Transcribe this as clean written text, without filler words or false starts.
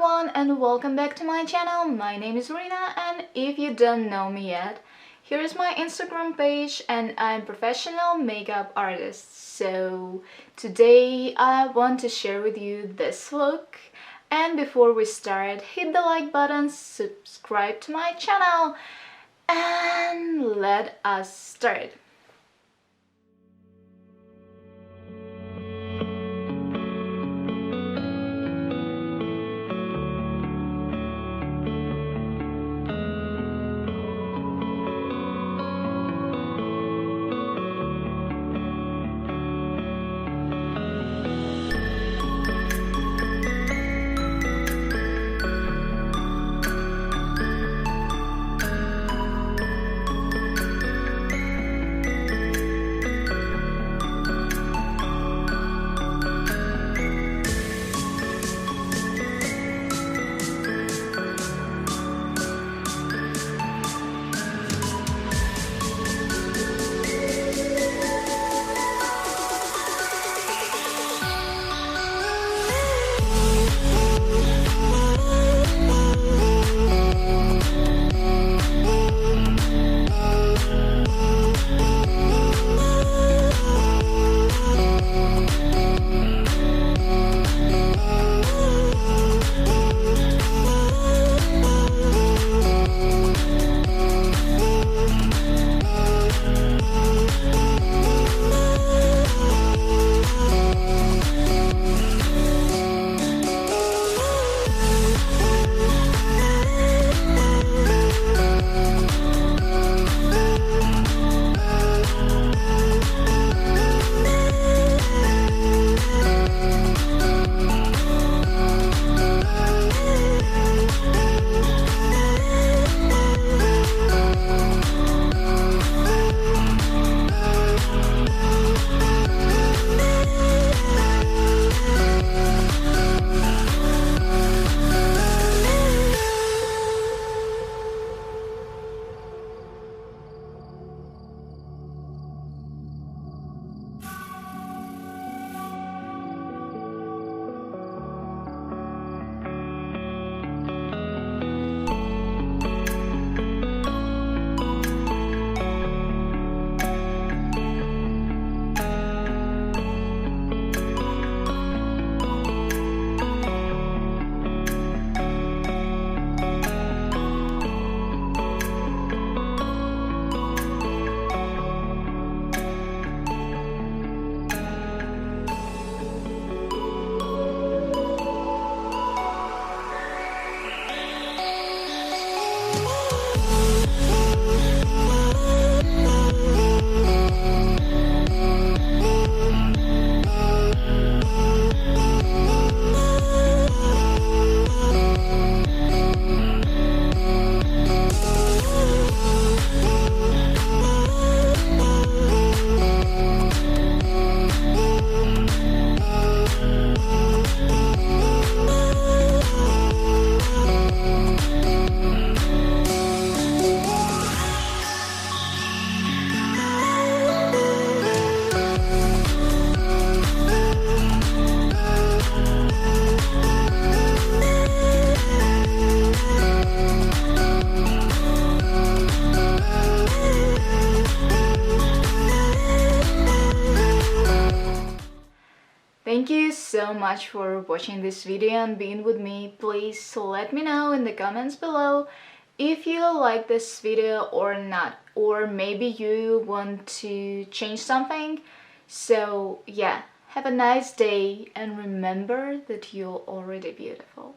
everyone and welcome back to my channel. My name is Rina, and if you don't know me yet, here is my Instagram page and I'm a professional makeup artist. So today I want to share with you this look, and before we start, hit the like button, subscribe to my channel, and let us start. Thank you so much for watching this video and being with me. Please let me know in the comments below if you like this video or not, or maybe you want to change something. So yeah, have a nice day and remember that you're already beautiful.